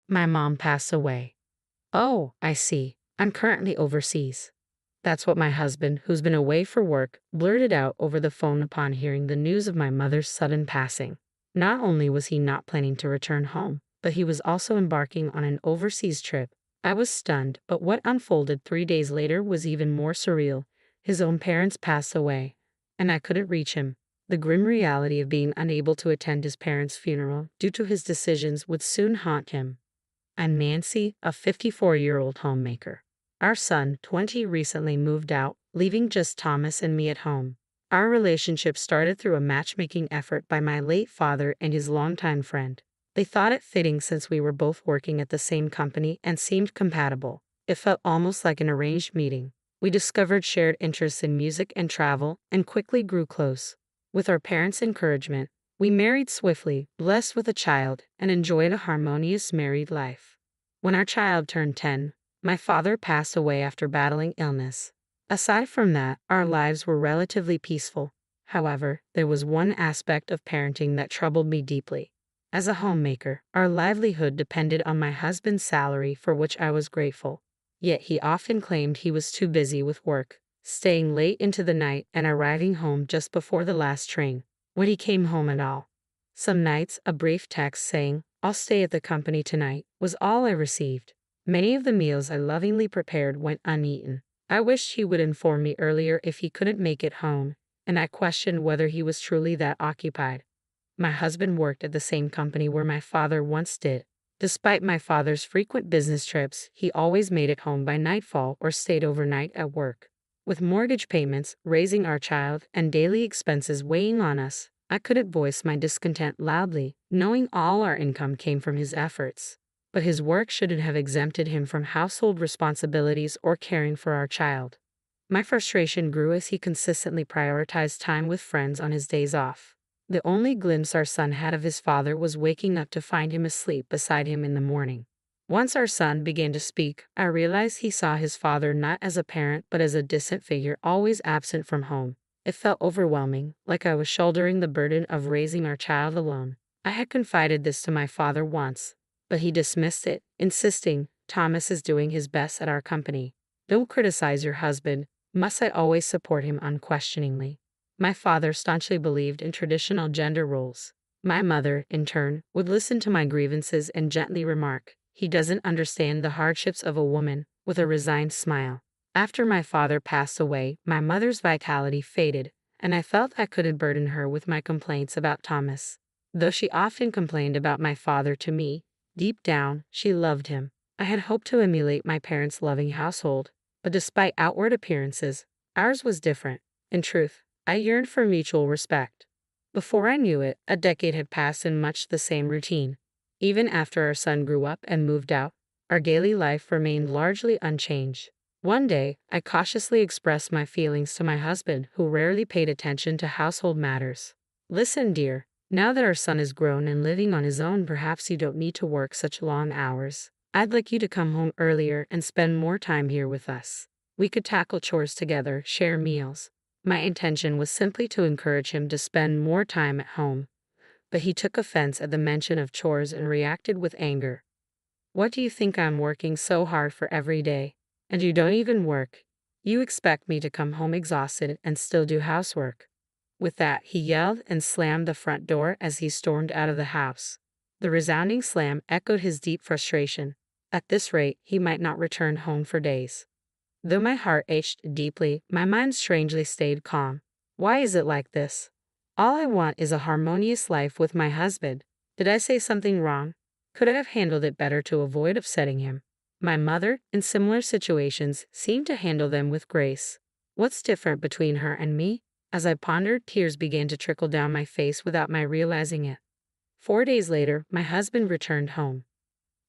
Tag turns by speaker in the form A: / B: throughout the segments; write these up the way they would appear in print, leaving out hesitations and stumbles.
A: My mom passed away. Oh, I see. I'm currently overseas. That's what my husband, who's been away for work, blurted out over the phone upon hearing the news of my mother's sudden passing. Not only was he not planning to return home, but he was also embarking on an overseas trip. I was stunned, but what unfolded 3 days later was even more surreal. His own parents passed away, and I couldn't reach him. The grim reality of being unable to attend his parents' funeral due to his decisions would soon haunt him. I'm Nancy, a 54-year-old homemaker. Our son, 20, recently moved out, leaving just Thomas and me at home. Our relationship started through a matchmaking effort by my late father and his longtime friend. They thought it fitting since we were both working at the same company and seemed compatible. It felt almost like an arranged meeting. We discovered shared interests in music and travel and quickly grew close. With our parents' encouragement, we married swiftly, blessed with a child, and enjoyed a harmonious married life. When our child turned 10, my father passed away after battling illness. Aside from that, our lives were relatively peaceful. However, there was one aspect of parenting that troubled me deeply. As a homemaker, our livelihood depended on my husband's salary, for which I was grateful. Yet he often claimed he was too busy with work, staying late into the night and arriving home just before the last train, when he came home at all. Some nights, a brief text saying, "I'll stay at the company tonight," was all I received. Many of the meals I lovingly prepared went uneaten. I wished he would inform me earlier if he couldn't make it home, and I questioned whether he was truly that occupied. My husband worked at the same company where my father once did. Despite my father's frequent business trips, he always made it home by nightfall or stayed overnight at work. With mortgage payments, raising our child, and daily expenses weighing on us, I couldn't voice my discontent loudly, knowing all our income came from his efforts. But his work shouldn't have exempted him from household responsibilities or caring for our child. My frustration grew as he consistently prioritized time with friends on his days off. The only glimpse our son had of his father was waking up to find him asleep beside him in the morning. Once our son began to speak, I realized he saw his father not as a parent but as a distant figure always absent from home. It felt overwhelming, like I was shouldering the burden of raising our child alone. I had confided this to my father once, but he dismissed it, insisting, "Thomas is doing his best at our company. Don't criticize your husband." Must I always support him unquestioningly? My father staunchly believed in traditional gender roles. My mother, in turn, would listen to my grievances and gently remark, "He doesn't understand the hardships of a woman," with a resigned smile. After my father passed away, my mother's vitality faded, and I felt I couldn't burden her with my complaints about Thomas. Though she often complained about my father to me, deep down, she loved him. I had hoped to emulate my parents' loving household, but despite outward appearances, ours was different. In truth, I yearned for mutual respect. Before I knew it, a decade had passed in much the same routine. Even after our son grew up and moved out, our daily life remained largely unchanged. One day, I cautiously expressed my feelings to my husband, who rarely paid attention to household matters. "Listen, dear, now that our son is grown and living on his own, perhaps you don't need to work such long hours. I'd like you to come home earlier and spend more time here with us. We could tackle chores together, share meals." My intention was simply to encourage him to spend more time at home, but he took offense at the mention of chores and reacted with anger. "What do you think I'm working so hard for every day? And you don't even work. You expect me to come home exhausted and still do housework." With that, he yelled and slammed the front door as he stormed out of the house. The resounding slam echoed his deep frustration. At this rate, he might not return home for days. Though my heart ached deeply, my mind strangely stayed calm. Why is it like this? All I want is a harmonious life with my husband. Did I say something wrong? Could I have handled it better to avoid upsetting him? My mother, in similar situations, seemed to handle them with grace. What's different between her and me? As I pondered, tears began to trickle down my face without my realizing it. 4 days later, my husband returned home.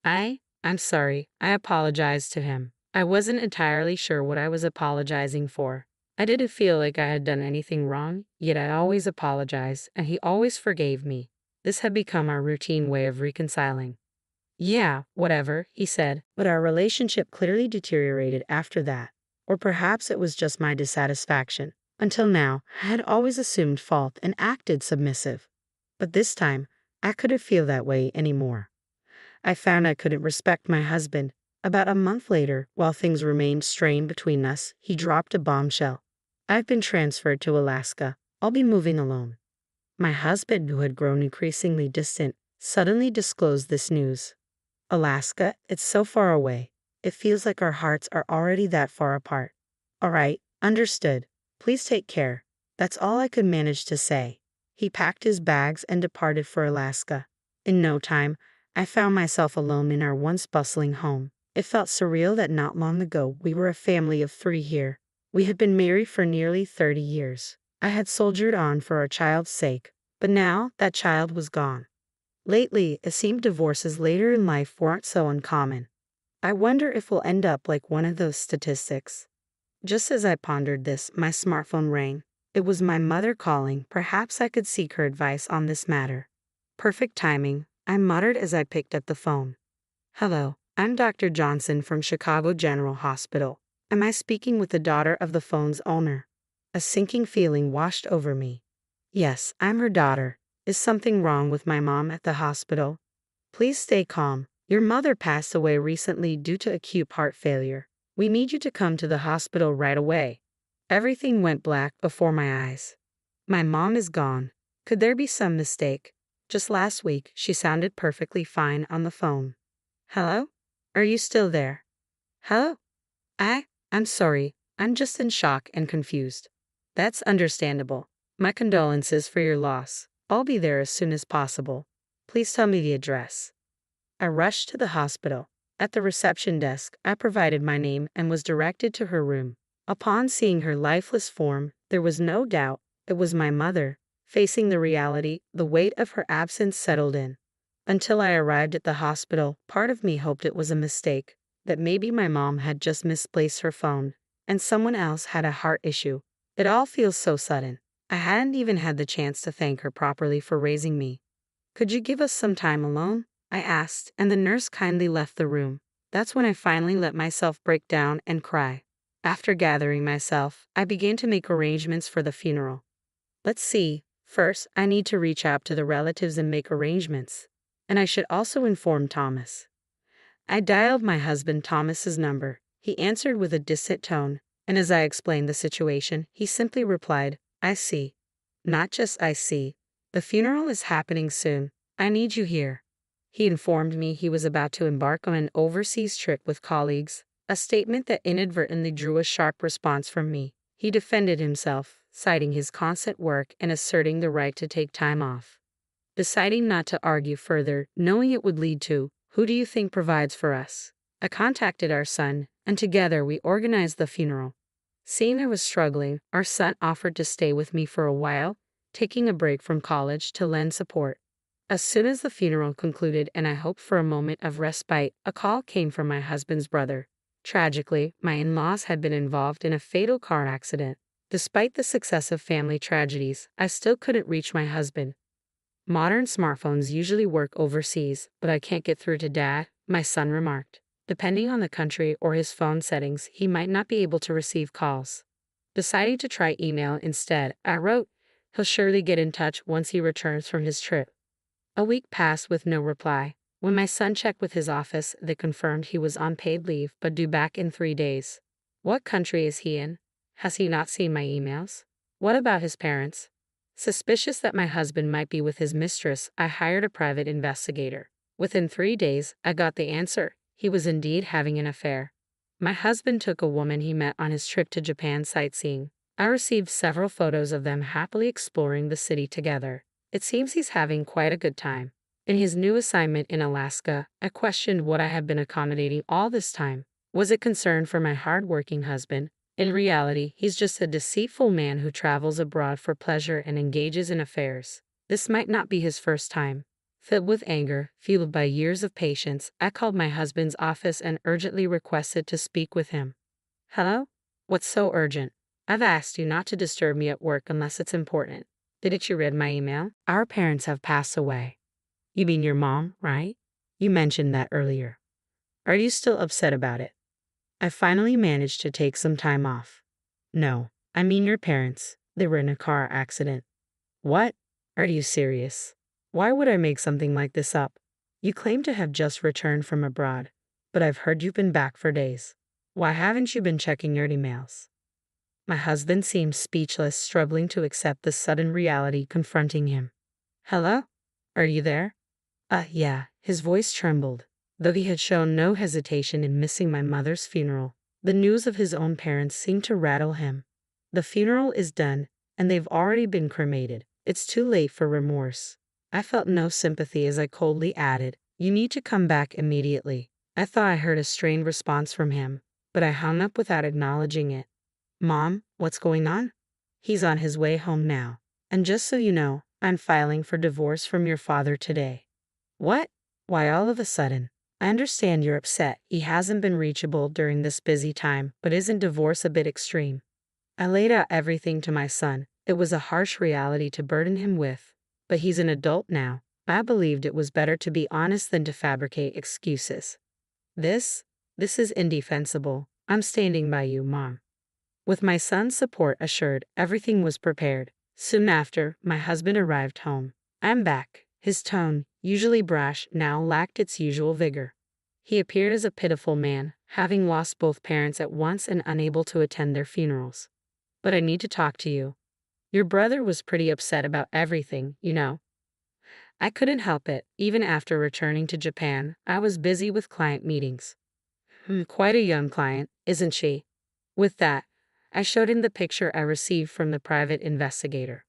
A: I'm sorry, I apologized to him. I wasn't entirely sure what I was apologizing for. I didn't feel like I had done anything wrong, yet I always apologized, and he always forgave me. This had become our routine way of reconciling. "Yeah, whatever," he said, but our relationship clearly deteriorated after that. Or perhaps it was just my dissatisfaction. Until now, I had always assumed fault and acted submissive. But this time, I couldn't feel that way anymore. I found I couldn't respect my husband. About a month later, while things remained strained between us, he dropped a bombshell. I've been transferred to Alaska. I'll be moving alone. My husband, who had grown increasingly distant, suddenly disclosed this news. Alaska, it's so far away. It feels like our hearts are already that far apart. All right, understood. Please take care. That's all I could manage to say. He packed his bags and departed for Alaska. In no time, I found myself alone in our once bustling home. It felt surreal that not long ago we were a family of 3 here. We had been married for nearly 30 years. I had soldiered on for our child's sake, but now that child was gone. Lately, it seemed divorces later in life weren't so uncommon. I wonder if we'll end up like one of those statistics. Just as I pondered this, my smartphone rang. It was my mother calling. Perhaps I could seek her advice on this matter. Perfect timing, I muttered as I picked up the phone. Hello, I'm Dr. Johnson from Chicago General Hospital. Am I speaking with the daughter of the phone's owner? A sinking feeling washed over me. Yes, I'm her daughter. Is something wrong with my mom at the hospital? Please stay calm. Your mother passed away recently due to acute heart failure. We need you to come to the hospital right away. Everything went black before my eyes. My mom is gone. Could there be some mistake? Just last week, she sounded perfectly fine on the phone. Hello? Are you still there? Hello? I'm sorry. I'm just in shock and confused. That's understandable. My condolences for your loss. I'll be there as soon as possible. Please tell me the address. I rushed to the hospital. At the reception desk, I provided my name and was directed to her room. Upon seeing her lifeless form, there was no doubt it was my mother. Facing the reality, the weight of her absence settled in. Until I arrived at the hospital, part of me hoped it was a mistake, that maybe my mom had just misplaced her phone, and someone else had a heart issue. It all feels so sudden. I hadn't even had the chance to thank her properly for raising me. Could you give us some time alone? I asked, and the nurse kindly left the room. That's when I finally let myself break down and cry. After gathering myself, I began to make arrangements for the funeral. Let's see. First, I need to reach out to the relatives and make arrangements. And I should also inform Thomas. I dialed my husband Thomas's number. He answered with a distant tone, and as I explained the situation, he simply replied, I see. Not just I see. The funeral is happening soon. I need you here. He informed me he was about to embark on an overseas trip with colleagues, a statement that inadvertently drew a sharp response from me. He defended himself, citing his constant work and asserting the right to take time off. Deciding not to argue further, knowing it would lead to, who do you think provides for us? I contacted our son, and together we organized the funeral. Seeing I was struggling, our son offered to stay with me for a while, taking a break from college to lend support. As soon as the funeral concluded and I hoped for a moment of respite, a call came from my husband's brother. Tragically, my in-laws had been involved in a fatal car accident. Despite the successive family tragedies, I still couldn't reach my husband. Modern smartphones usually work overseas, but I can't get through to Dad, my son remarked. Depending on the country or his phone settings, he might not be able to receive calls. Deciding to try email instead, I wrote, he'll surely get in touch once he returns from his trip. A week passed with no reply. When my son checked with his office, they confirmed he was on paid leave but due back in 3 days. What country is he in? Has he not seen my emails? What about his parents? Suspicious that my husband might be with his mistress, I hired a private investigator. Within 3 days, I got the answer. He was indeed having an affair. My husband took a woman he met on his trip to Japan sightseeing. I received several photos of them happily exploring the city together. It seems he's having quite a good time. In his new assignment in Alaska, I questioned what I had been accommodating all this time. Was it concern for my hard-working husband? In reality, he's just a deceitful man who travels abroad for pleasure and engages in affairs. This might not be his first time. Filled with anger, fueled by years of patience, I called my husband's office and urgently requested to speak with him. Hello? What's so urgent? I've asked you not to disturb me at work unless it's important. Didn't you read my email? Our parents have passed away. You mean your mom, right? You mentioned that earlier. Are you still upset about it? I finally managed to take some time off. No, I mean your parents. They were in a car accident. What? Are you serious? Why would I make something like this up? You claim to have just returned from abroad, but I've heard you've been back for days. Why haven't you been checking your emails? My husband seemed speechless, struggling to accept the sudden reality confronting him. Hello? Are you there? Yeah. His voice trembled, though he had shown no hesitation in missing my mother's funeral. The news of his own parents seemed to rattle him. The funeral is done, and they've already been cremated. It's too late for remorse. I felt no sympathy as I coldly added, "You need to come back immediately." I thought I heard a strained response from him, but I hung up without acknowledging it. Mom, what's going on? He's on his way home now. And just so you know, I'm filing for divorce from your father today. What? Why all of a sudden? I understand you're upset he hasn't been reachable during this busy time, but isn't divorce a bit extreme? I laid out everything to my son. It was a harsh reality to burden him with, but he's an adult now. I believed it was better to be honest than to fabricate excuses. This is indefensible. I'm standing by you, Mom. With my son's support assured, everything was prepared. Soon after, my husband arrived home. "I'm back." His tone, usually brash, now lacked its usual vigor. He appeared as a pitiful man, having lost both parents at once and unable to attend their funerals. "But I need to talk to you. Your brother was pretty upset about everything, you know." I couldn't help it. Even after returning to Japan, I was busy with client meetings. Quite a young client, isn't she? With that, I showed him the picture I received from the private investigator.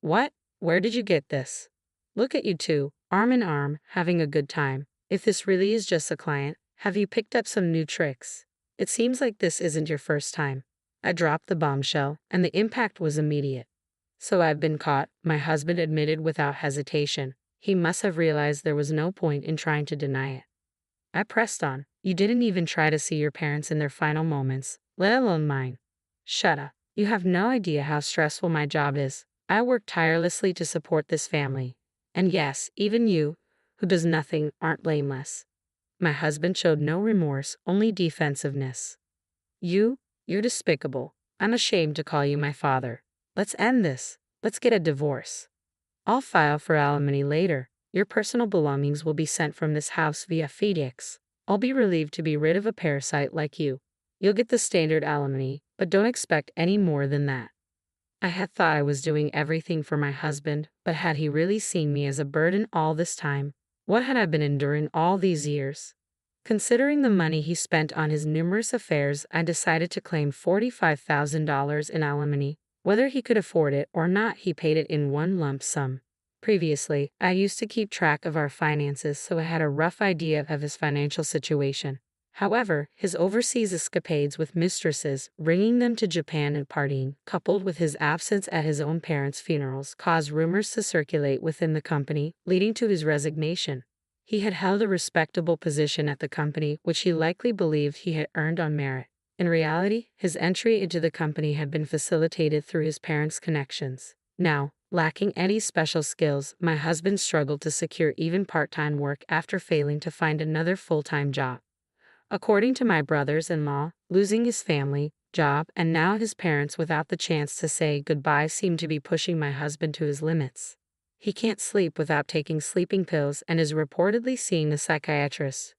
A: "What? Where did you get this? Look at you two, arm in arm, having a good time. If this really is just a client, have you picked up some new tricks? It seems like this isn't your first time." I dropped the bombshell, and the impact was immediate. "So I've been caught," my husband admitted without hesitation. He must have realized there was no point in trying to deny it. I pressed on. "You didn't even try to see your parents in their final moments, let alone mine." "Shut up. You have no idea how stressful my job is. I work tirelessly to support this family. And yes, even you, who does nothing, aren't blameless." My husband showed no remorse, only defensiveness. You're despicable. I'm ashamed to call you my father. Let's end this. Let's get a divorce. I'll file for alimony later. Your personal belongings will be sent from this house via FedEx. I'll be relieved to be rid of a parasite like you. You'll get the standard alimony, but don't expect any more than that. I had thought I was doing everything for my husband, but had he really seen me as a burden all this time? What had I been enduring all these years? Considering the money he spent on his numerous affairs, I decided to claim $45,000 in alimony. Whether he could afford it or not, he paid it in one lump sum. Previously, I used to keep track of our finances, so I had a rough idea of his financial situation. However, his overseas escapades with mistresses, bringing them to Japan and partying, coupled with his absence at his own parents' funerals, caused rumors to circulate within the company, leading to his resignation. He had held a respectable position at the company, which he likely believed he had earned on merit. In reality, his entry into the company had been facilitated through his parents' connections. Now, lacking any special skills, my husband struggled to secure even part-time work after failing to find another full-time job. According to my brothers-in-law, losing his family, job, and now his parents without the chance to say goodbye seemed to be pushing my husband to his limits. He can't sleep without taking sleeping pills and is reportedly seeing a psychiatrist.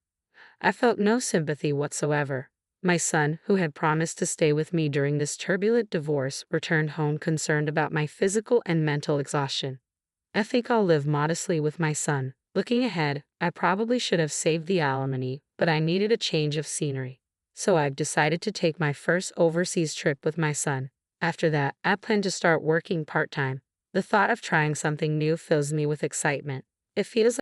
A: I felt no sympathy whatsoever. My son, who had promised to stay with me during this turbulent divorce, returned home concerned about my physical and mental exhaustion. I think I'll live modestly with my son. Looking ahead, I probably should have saved the alimony, but I needed a change of scenery. So I've decided to take my first overseas trip with my son. After that, I plan to start working part-time. The thought of trying something new fills me with excitement. It feels